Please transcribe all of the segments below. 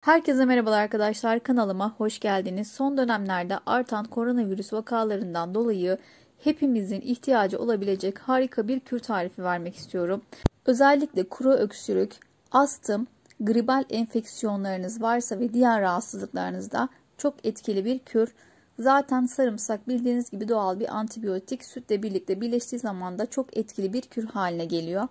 Herkese merhabalar arkadaşlar, kanalıma hoş geldiniz. Son dönemlerde artan koronavirüs vakalarından dolayı hepimizin ihtiyacı olabilecek harika bir kür tarifi vermek istiyorum. Özellikle kuru öksürük, astım, gribal enfeksiyonlarınız varsa ve diğer rahatsızlıklarınızda çok etkili bir kür. Zaten sarımsak bildiğiniz gibi doğal bir antibiyotik, sütle birlikte birleştiği zaman da çok etkili bir kür haline geliyor.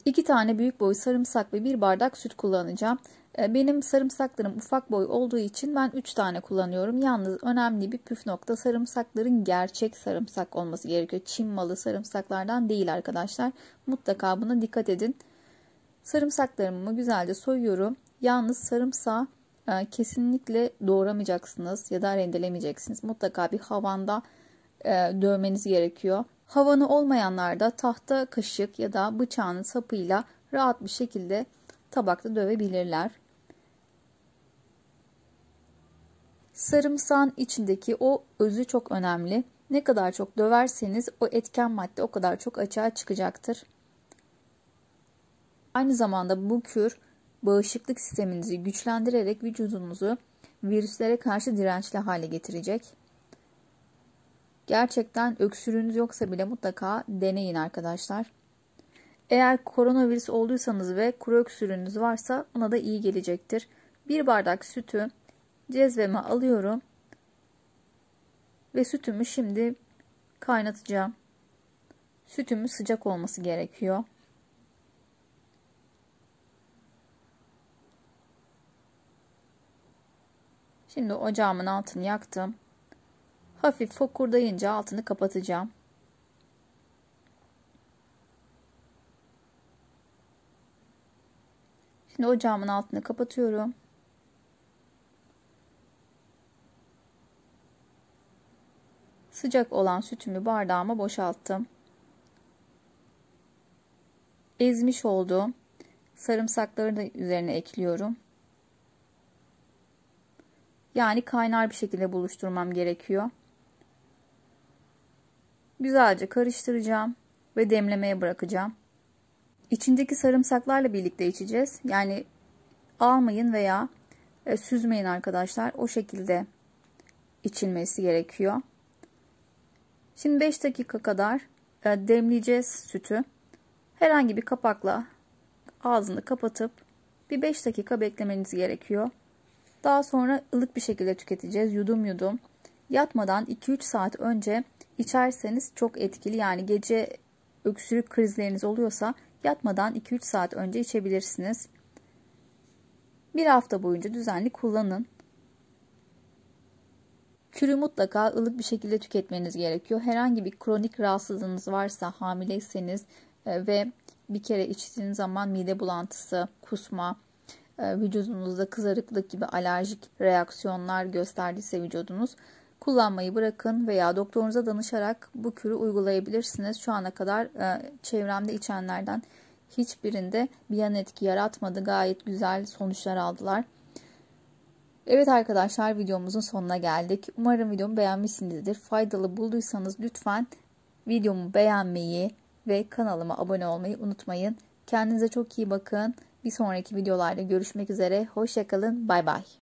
2 tane büyük boy sarımsak ve 1 bardak süt kullanacağım. Benim sarımsaklarım ufak boy olduğu için ben 3 tane kullanıyorum. Yalnız önemli bir püf nokta, sarımsakların gerçek sarımsak olması gerekiyor. Çin malı sarımsaklardan değil arkadaşlar. Mutlaka buna dikkat edin. Sarımsaklarımı güzelce soyuyorum. Yalnız sarımsağı kesinlikle doğramayacaksınız ya da rendelemeyeceksiniz. Mutlaka bir havanda dövmeniz gerekiyor. Havanı olmayanlar da tahta kaşık ya da bıçağın sapıyla rahat bir şekilde tabakta dövebilirler. Sarımsağın içindeki o özü çok önemli. Ne kadar çok döverseniz o etken madde o kadar çok açığa çıkacaktır. Aynı zamanda bu kür bağışıklık sisteminizi güçlendirerek vücudunuzu virüslere karşı dirençli hale getirecek. Gerçekten öksürüğünüz yoksa bile mutlaka deneyin arkadaşlar. Eğer koronavirüs olduysanız ve kuru öksürüğünüz varsa ona da iyi gelecektir. 1 bardak sütü cezveme alıyorum ve sütümü şimdi kaynatacağım. Sütümün sıcak olması gerekiyor. Şimdi ocağımın altını yaktım. Hafif fokurdayınca altını kapatacağım. Şimdi ocağımın altını kapatıyorum. Sıcak olan sütümü bardağıma boşalttım. Ezmiş olduğum sarımsakları da üzerine ekliyorum. Yani kaynar bir şekilde buluşturmam gerekiyor. Güzelce karıştıracağım ve demlemeye bırakacağım. İçindeki sarımsaklarla birlikte içeceğiz. Yani almayın veya süzmeyin arkadaşlar. O şekilde içilmesi gerekiyor. Şimdi 5 dakika kadar demleyeceğiz sütü. Herhangi bir kapakla ağzını kapatıp bir 5 dakika beklemeniz gerekiyor. Daha sonra ılık bir şekilde tüketeceğiz. Yudum yudum. Yatmadan 2-3 saat önce içerseniz çok etkili. Yani gece öksürük krizleriniz oluyorsa yatmadan 2-3 saat önce içebilirsiniz. Bir hafta boyunca düzenli kullanın. Kürü mutlaka ılık bir şekilde tüketmeniz gerekiyor. Herhangi bir kronik rahatsızlığınız varsa, hamileyseniz ve bir kere içtiğiniz zaman mide bulantısı, kusma, vücudunuzda kızarıklık gibi alerjik reaksiyonlar gösterdiyse vücudunuz, kullanmayı bırakın veya doktorunuza danışarak bu kürü uygulayabilirsiniz. Şu ana kadar çevremde içenlerden hiçbirinde bir yan etki yaratmadı. Gayet güzel sonuçlar aldılar. Evet arkadaşlar, videomuzun sonuna geldik. Umarım videomu beğenmişsinizdir. Faydalı bulduysanız lütfen videomu beğenmeyi ve kanalıma abone olmayı unutmayın. Kendinize çok iyi bakın. Bir sonraki videolarda görüşmek üzere. Hoşça kalın. Bay bay.